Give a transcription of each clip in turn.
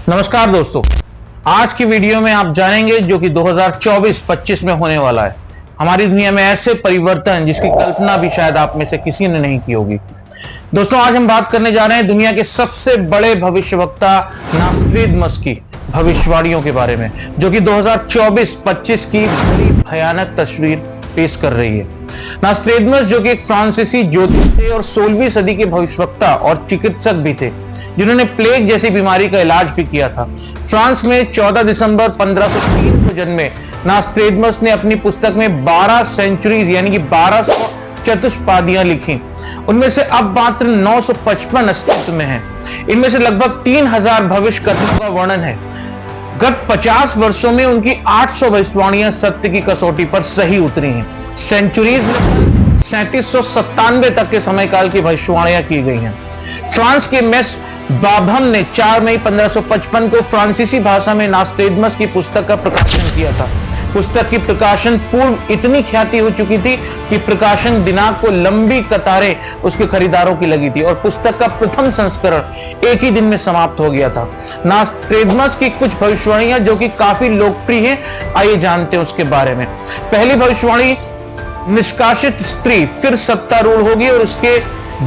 नमस्कार दोस्तों, आज की वीडियो में आप जानेंगे जो कि 2024-25 में होने वाला है। हमारी दुनिया में ऐसे परिवर्तन जिसकी कल्पना भी शायद आप में से किसी ने नहीं की होगी। दोस्तों, आज हम बात करने जा रहे हैं दुनिया के सबसे बड़े भविष्यवक्ता नॉस्ट्रेडमस की भविष्यवाणियों के बारे में, जो कि 2024-25 की बड़ी भयानक तस्वीर पेश कर रही है। नॉस्ट्रेडमस जो कि एक फ्रांसीसी ज्योतिष थे और 16वीं सदी के भविष्यवक्ता और चिकित्सक भी थे, जिन्होंने प्लेग जैसी बीमारी का इलाज भी किया था। फ्रांस में 14 दिसंबर 1503 को जन्मे नॉस्ट्रेडमस ने अपनी पुस्तक में 12 सेंचुरीज यानी कि 1200 चतुष्पादियां लिखी। उनमें से अब मात्र 955 अस्तित्व में हैं। इनमें से लगभग 3000 भविष्य कथनों का वर्णन है। गत 50 वर्षों में उनकी 800 भविष्यवाणियां सत्य की कसौटी पर सही उतरी हैं। सेंचुरीज में 3797 तक के समय काल की भविष्यवाणियां की गई हैं। फ्रांस के मेस बाबहम ने 4 मई 1555 को फ्रांसीसी भाषा में नॉस्ट्रेडमस की पुस्तक का प्रकाशन किया था। पुस्तक की प्रकाशन पूर्व इतनी ख्याति हो चुकी थी कि प्रकाशन दिनांक को लंबी कतारें उसके खरीदारों की लगी थी और पुस्तक का प्रथम संस्करण एक ही दिन में समाप्त हो गया था। नॉस्ट्रेडमस की कुछ भविष्यवाणियां जो कि काफी लोकप्रिय हैं, आइए जानते हैं उसके बारे में। पहली भविष्यवाणी, निष्कासित स्त्री फिर सत्तारूढ़ होगी और उसके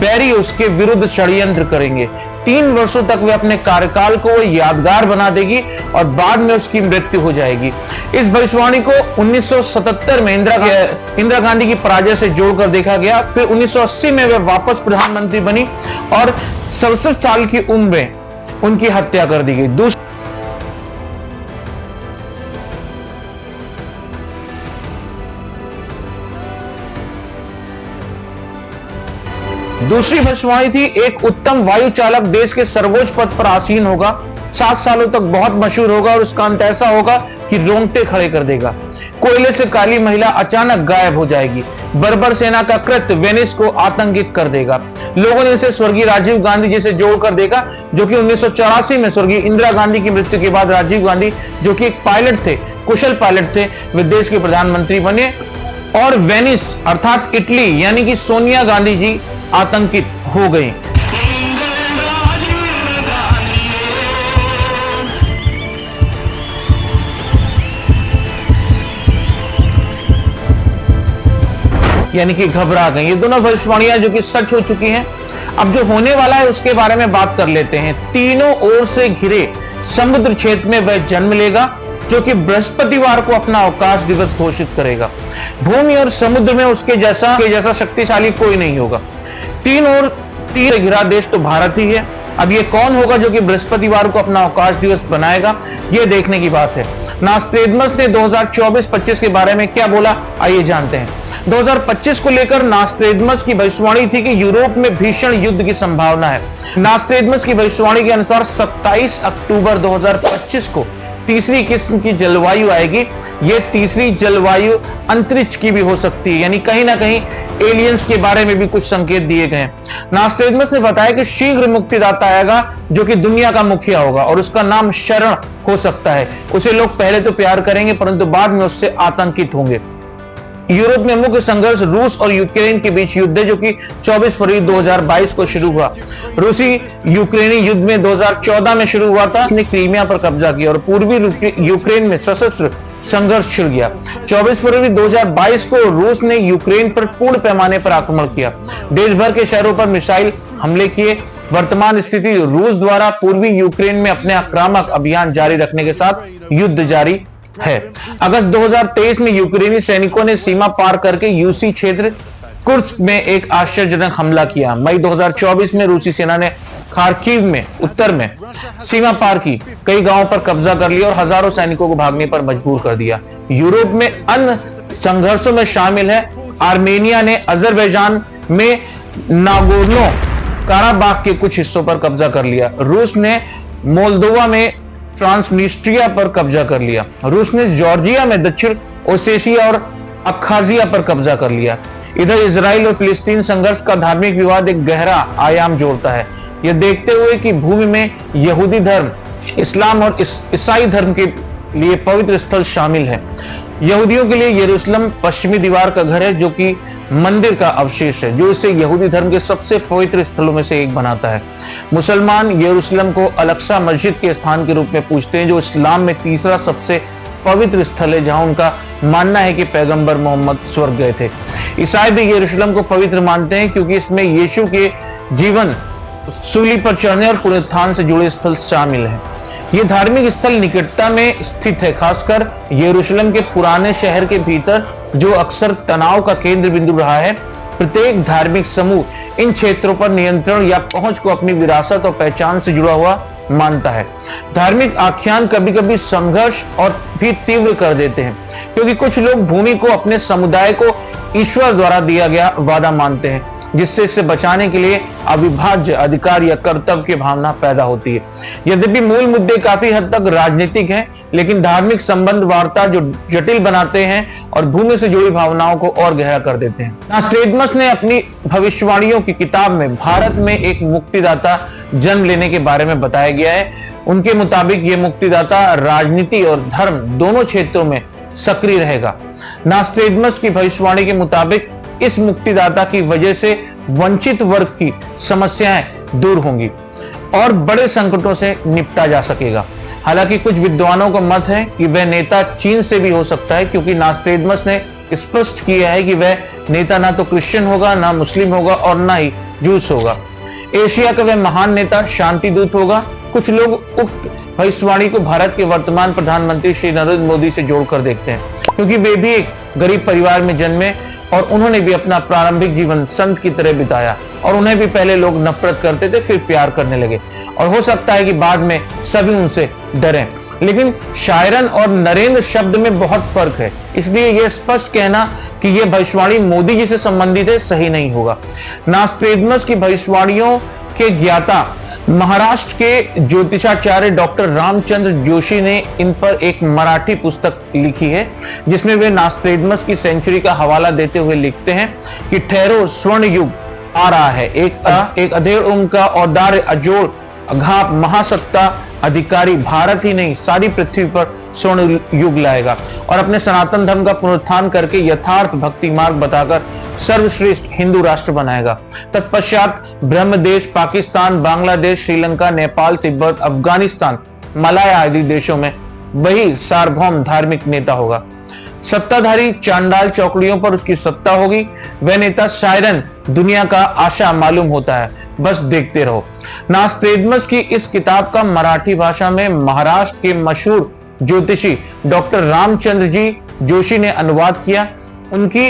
बैरी उसके विरुद्ध षड्यंत्र करेंगे। 3 वर्षों तक वे अपने कार्यकाल को यादगार बना देगी और बाद में उसकी मृत्यु हो जाएगी। इस भविष्यवाणी को 1977 में इंदिरा गांधी की पराजय से जोड़कर देखा गया। फिर 1980 में वे वापस प्रधानमंत्री बनी और 67 साल की उम्र में उनकी हत्या कर दी गई। दूसरी भविष्यवाणी थी, एक उत्तम वायु चालक देश के सर्वोच्च पद पर आसीन होगा, 7 सालों तक बहुत मशहूर होगा और उसका अंत ऐसा होगा कि रोंगटे खड़े कर देगा। कोयले से काली महिला अचानक गायब हो जाएगी। बर्बर सेना का कृत्य वेनिस को आतंकित कर देगा। लोगों ने इसे स्वर्गीय राजीव गांधी जी से जोड़कर देखा, जो कि 1984 में स्वर्गीय इंदिरा गांधी की मृत्यु के बाद राजीव गांधी, जो कि एक पायलट थे, कुशल पायलट थे, वे देश के प्रधानमंत्री बने और वेनिस अर्थात इटली यानी कि सोनिया गांधी जी आतंकित हो गई। यानी कि घबरा गई। ये दोनों भविष्यवाणियां जो कि सच हो चुकी हैं। अब जो होने वाला है उसके बारे में बात कर लेते हैं। तीनों ओर से घिरे समुद्र क्षेत्र में वह जन्म लेगा, जो कि बृहस्पतिवार को अपना अवकाश दिवस घोषित करेगा। भूमि और समुद्र में उसके जैसा शक्तिशाली कोई नहीं होगा। तीन घिरा देश तो भारत ही है। अब ये कौन होगा जो कि बृहस्पतिवार को अपना अवकाश दिवस बनाएगा, ये देखने की बात है। नॉस्ट्रेडमस ने 2024-25 के बारे में क्या बोला, आइए जानते हैं। 2025 को लेकर नॉस्ट्रेडमस की भविष्यवाणी थी कि यूरोप में भीषण युद्ध की संभावना है। नॉस्ट्रेडमस की भविष्यवाणी के अनुसार 27 अक्टूबर 2025 को तीसरी किस्म की जलवायु आएगी। ये तीसरी जलवायु अंतरिक्ष की भी हो सकती है, यानी कहीं ना कहीं एलियंस के बारे में भी कुछ संकेत दिए गए हैं। नॉस्ट्रेडमस ने बताया कि शीघ्र मुक्तिदाता आएगा जो कि दुनिया का मुखिया होगा और उसका नाम शरण हो सकता है। उसे लोग पहले तो प्यार करेंगे परंतु बाद में उससे आतंकित होंगे। यूरोप में मुख्य संघर्ष रूस और यूक्रेन के बीच युद्ध है, जो कि 24 फरवरी 2022 को शुरू हुआ। रूसी यूक्रेनी युद्ध में 2014 में शुरू हुआ था। उसने क्रीमिया पर कब्जा किया और पूर्वी यूक्रेन में सशस्त्र संघर्ष छिड़ गया। 24 फरवरी 2022 को रूस ने यूक्रेन पर पूर्ण पैमाने पर आक्रमण किया। देश भर के शहरों पर मिसाइल हमले किए। वर्तमान स्थिति, रूस द्वारा पूर्वी यूक्रेन में अपने आक्रामक अभियान जारी रखने के साथ युद्ध जारी है। अगस्त 2023 में यूक्रेनी सैनिकों ने सीमा पार करके यूसी क्षेत्र कुर्स्क में एक आश्चर्यजनक हमला किया। मई 2024 में रूसी सेना ने खार्किव में उत्तर में सीमा पार की, कई गांवों पर कब्जा कर लिया और हजारों सैनिकों को भागने पर मजबूर कर दिया। यूरोप में अन्य संघर्षों में शामिल है, आर्मेनिया ने अजरबैजान में नागोर्नो काराबाख के कुछ हिस्सों पर कब्जा कर लिया। रूस ने मोल्दोवा में ट्रांसनिस्ट्रिया पर कब्जा कर लिया। रूस ने जॉर्जिया में दक्षिण ओसेशिया और अखाजिया पर कब्जा कर लिया। इधर इजराइल और फिलिस्तीन संघर्ष का धार्मिक विवाद एक गहरा आयाम जोड़ता है। यह देखते हुए कि भूमि में यहूदी धर्म, इस्लाम और ईसाई धर्म के लिए पवित्र स्थल शामिल है। यहूदियों के लिए यरूशलेम पश्चिमी दीवार का घर है, जो कि मंदिर का अवशेष है, जो इसे यहूदी धर्म के सबसे पवित्र स्थलों में से एक बनाता है। मुसलमान यरूशलेम को अल-अक्सा मस्जिद के स्थान के रूप में पूजते हैं, जो इस्लाम में तीसरा सबसे पवित्र स्थल है, जहां उनका मानना है कि पैगंबर मोहम्मद स्वर्ग गए थे। ईसाई भी यरूशलेम को पवित्र मानते हैं, क्योंकि इसमें यीशु के जीवन, सूली पर चढ़ने और पुनरुत्थान से जुड़े स्थल शामिल हैं। ये धार्मिक स्थल निकटता में स्थित है, खासकर यरूशलेम के पुराने शहर के भीतर, जो अक्सर तनाव का केंद्र बिंदु रहा है। प्रत्येक धार्मिक समूह इन क्षेत्रों पर नियंत्रण या पहुंच को अपनी विरासत और पहचान से जुड़ा हुआ मानता है। धार्मिक आख्यान कभी कभी संघर्ष और भी तीव्र कर देते हैं, क्योंकि कुछ लोग भूमि को अपने समुदाय को ईश्वर द्वारा दिया गया वादा मानते हैं, जिससे इसे बचाने के लिए अविभाज्य अधिकार या कर्तव्य की भावना पैदा होती है। यद्यपि मूल मुद्दे काफी हद तक राजनीतिक हैं, लेकिन धार्मिक संबंध वार्ता जो जटिल बनाते हैं और भूमि से जुड़ी भावनाओं को और गहरा कर देते हैं। नास्ट्रेडमस ने अपनी भविष्यवाणियों की किताब में भारत में एक मुक्तिदाता जन्म लेने के बारे में बताया गया है। उनके मुताबिक ये मुक्तिदाता राजनीति और धर्म दोनों क्षेत्रों में सक्रिय रहेगा। नास्ट्रेडमस की भविष्यवाणी के मुताबिक इस मुक्तिदाता की वजह से वंचित वर्ग की समस्याएं दूर होंगी और बड़े संकटों से निपटा जा सकेगा। हालांकि कुछ विद्वानों का मत है कि वह नेता चीन से भी हो सकता है, क्योंकि नास्ट्रेडमस ने स्पष्ट किया है कि वह नेता ना तो क्रिश्चियन होगा, ना मुस्लिम होगा और ना ही जूस होगा। एशिया का वह महान नेता शांति दूत होगा। कुछ लोग उक्त भविष्यवाणी को भारत के वर्तमान प्रधानमंत्री श्री नरेंद्र मोदी से जोड़कर देखते हैं, क्योंकि वे भी एक गरीब परिवार में जन्मे और उन्होंने भी अपना प्रारंभिक जीवन संत की तरह बिताया, और उन्हें भी पहले लोग नफरत करते थे, फिर प्यार करने लगे, और हो सकता है कि बाद में सभी उनसे डरें। लेकिन शायरन और नरेंद्र शब्द में बहुत फर्क है, इसलिए यह स्पष्ट कहना कि यह भविष्यवाणी मोदी जी से संबंधित है सही नहीं होगा। नास्ट्रेडमस की भविष्यवाणियों के ज्ञाता महाराष्ट्र के ज्योतिषाचार्य डॉक्टर रामचंद्र जोशी ने इन पर एक मराठी पुस्तक लिखी है, जिसमें वे नास्ट्रेडमस की सेंचुरी का हवाला देते हुए लिखते हैं कि ठहरो, स्वर्ण युग आ रहा है, एक अधेड़ उम्र का औदार्य अजोड़ अघाप महासत्ता अधिकारी भारत ही नहीं सारी पृथ्वी पर स्वर्ण युग लाएगा और अपने सनातन धर्म का पुनरुत्थान करके यथार्थ भक्ति मार्ग बताकर सर्वश्रेष्ठ हिंदू राष्ट्र बनाएगा। तत्पश्चात ब्रह्मदेश, पाकिस्तान, बांग्लादेश, श्रीलंका, नेपाल, तिब्बत, अफगानिस्तान, मलाया आदि देशों में वही सार्वभौम धार्मिक नेता होगा। सत्ताधारी चांडाल चौकड़ियों पर उसकी सत्ता होगी। वह नेता शायरन दुनिया का आशा मालूम होता है, बस देखते रहो। नास्ट्रेडमस की इस किताब का मराठी भाषा में महाराष्ट्र के मशहूर ज्योतिषी डॉक्टर रामचंद्र जी जोशी ने अनुवाद किया। उनकी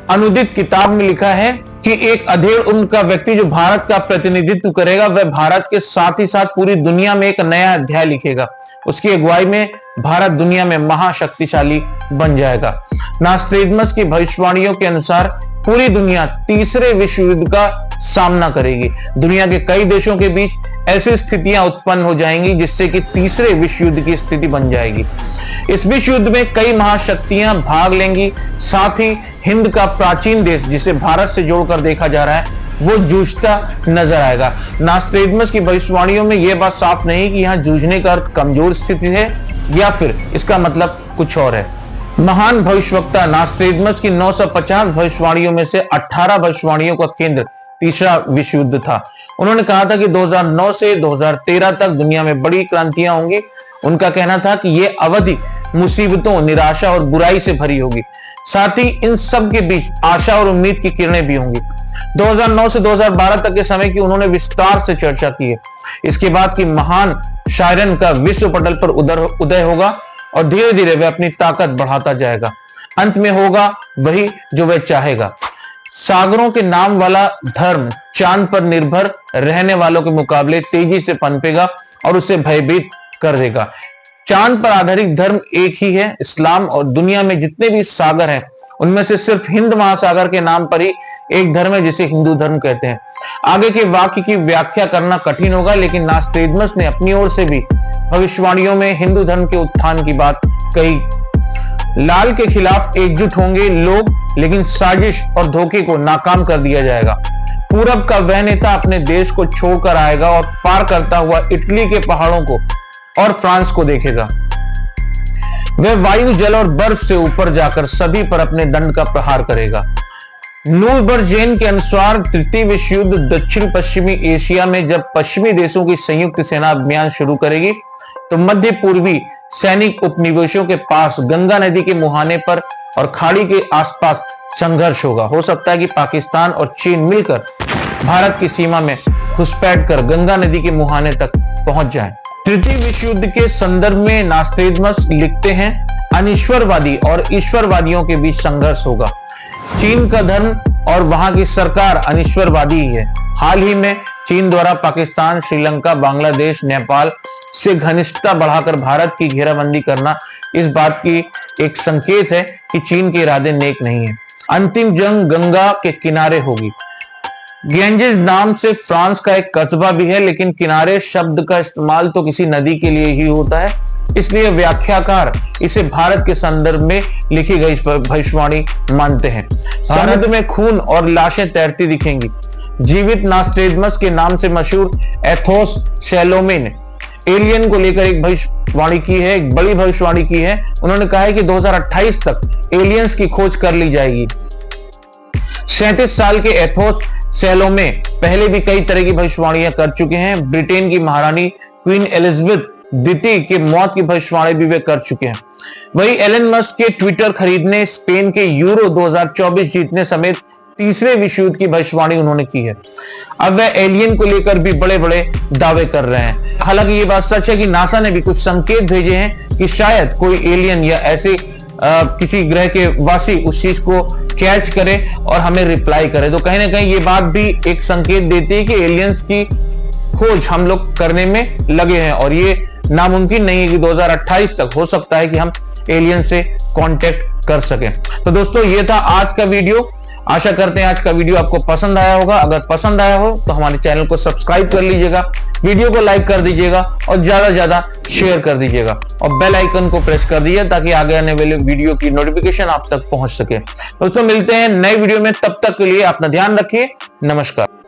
अनुदित किताब में लिखा है कि एक अधेड़ उम्र का व्यक्ति जो भारत का प्रतिनिधित्व करेगा, वह भारत के साथ ही साथ पूरी दुनिया में एक नया अध्याय लिखेगा। उसकी अगुवाई में भारत दुनिया में महाशक्तिशाली बन जाएगा। नास्ट्रेडमस की भविष्यवाणियों के अनुसार पूरी दुनिया तीसरे विश्व युद्ध का सामना करेगी। दुनिया के कई देशों के बीच ऐसी स्थितियां उत्पन्न हो जाएंगी जिससे कि तीसरे विश्व युद्ध की स्थिति बन जाएगी। इस विश्व युद्ध में कई महाशक्तियां भाग लेंगी। साथ ही हिंद का प्राचीन देश, जिसे भारत से जोड़कर देखा जा रहा है, वो जूझता नजर आएगा। नास्ट्रेडमस की भविष्यवाणियों में यह बात साफ नहीं कि यहाँ जूझने का अर्थ कमजोर स्थिति है या फिर इसका मतलब कुछ और है। महान भविष्यवक्ता नास्ट्रेडमस की 950 भविष्यवाणियों में से 18 भविष्यवाणियों का केंद्र तीसरा विश्व युद्ध था। उन्होंने कहा था कि 2009 से 2013 तक दुनिया में बड़ी क्रांतियां होंगी। उनका कहना था कि यह अवधि मुसीबतों, निराशा और बुराई से भरी होगी। साथ ही इन सब के बीच आशा और उम्मीद की किरणें भी होंगी। 2009 से 2012 तक के समय की उन्होंने विस्तार से चर्चा की है। इसके बाद की महान शायरन का विश्व पटल पर उदय होगा और धीरे धीरे वह अपनी ताकत बढ़ाता जाएगा। अंत में होगा वही जो वह चाहेगा। सागरों के नाम वाला धर्म चांद पर निर्भर रहने वालों के मुकाबले तेजी से पनपेगा और उसे भयभीत कर देगा। चांद पर आधारित धर्म एक ही है, इस्लाम, और दुनिया में जितने भी सागर हैं उनमें से सिर्फ हिंद महासागर के नाम पर ही एक धर्म है जिसे हिंदू धर्म कहते हैं। आगे के वाक्य की व्याख्या करना कठिन होगा, लेकिन नास्ट्रेडमस ने अपनी ओर से भी भविष्यवाणियों में हिंदू धर्म के उत्थान की बात कही। लाल के खिलाफ एकजुट होंगे लोग, लेकिन साजिश और धोखे को नाकाम कर दिया जाएगा। पूरब का वह नेता अपने देश को छोड़कर आएगा और पार करता हुआ इटली के पहाड़ों को और फ्रांस को देखेगा। वह वायु, जल और बर्फ से ऊपर जाकर सभी पर अपने दंड का प्रहार करेगा। नूरबर जैन के अनुसार तृतीय विश्व युद्ध दक्षिण पश्चिमी एशिया में जब पश्चिमी देशों की संयुक्त सेना अभियान शुरू करेगी तो मध्य पूर्वी सैनिक उपनिवेशों के पास गंगा नदी के मुहाने पर और खाड़ी के आसपास संघर्ष होगा। हो सकता है कि पाकिस्तान और चीन मिलकर भारत की सीमा में घुसपैठ कर गंगा नदी के मुहाने तक पहुंच जाएं। तृतीय विश्व युद्ध के संदर्भ में नास्ट्रेडमस लिखते हैं, अनिश्वरवादी और ईश्वरवादियों के बीच संघर्ष होगा। चीन का धर्म और वहां की सरकार अनिश्वरवादी ही है। हाल ही में चीन द्वारा पाकिस्तान, श्रीलंका, बांग्लादेश, नेपाल से घनिष्ठता बढ़ाकर भारत की घेराबंदी करना इस बात की एक संकेत है कि चीन के इरादे नेक नहीं है। अंतिम जंग गंगा के किनारे होगी। गेंजेस नाम से फ्रांस का एक कस्बा भी है, लेकिन किनारे शब्द का इस्तेमाल तो किसी नदी के लिए ही होता है, इसलिए व्याख्याकार इसे भारत के संदर्भ में लिखी गई भविष्यवाणी मानते हैं। समुद्र में खून और लाशें तैरती दिखेंगी। जीवित नास्ट्रेडमस के नाम से मशहूर एथोस शैलोमे ने एलियन को लेकर एक भविष्यवाणी की है, एक बड़ी भविष्यवाणी की है। उन्होंने कहा है कि 2028 तक एलियंस की खोज कर ली जाएगी। 37 साल के एथोस शैलोमे पहले भी कई तरह की भविष्यवाणियां कर चुके हैं। ब्रिटेन की महारानी क्वीन एलिजाबेथ द्वितीय के मौत की भविष्यवाणी भी वे कर चुके हैं। वही एलन मस्क के ट्विटर खरीदने, स्पेन के यूरो 2024 जीतने समेत तीसरे विश्व युद्ध की भविष्यवाणी उन्होंने की है। अब वह एलियन को लेकर भी बड़े बड़े दावे कर रहे हैं। हालांकि ये बात सच है कि नासा ने भी कुछ संकेत भेजे हैं कि शायद कोई एलियन या ऐसे किसी ग्रह के वासी उस चीज को कैच करे और हमें रिप्लाई करे। तो कहीं ना कहीं ये बात भी एक संकेत देती है कि एलियंस की खोज हम लोग करने में लगे हैं और ये नामुमकिन नहीं है कि 2028 तक हो सकता है कि हम एलियन से कांटेक्ट कर सकें। तो दोस्तों ये था आज का वीडियो। आशा करते हैं आज का वीडियो आपको पसंद आया होगा। अगर पसंद आया हो तो हमारे चैनल को सब्सक्राइब कर लीजिएगा, वीडियो को लाइक कर दीजिएगा और ज्यादा से ज्यादा शेयर कर दीजिएगा और बेल आइकन को प्रेस कर दीजिए ताकि आगे आने वाले वीडियो की नोटिफिकेशन आप तक पहुंच सके। दोस्तों मिलते हैं नए वीडियो में, तब तक के लिए अपना ध्यान रखिए। नमस्कार।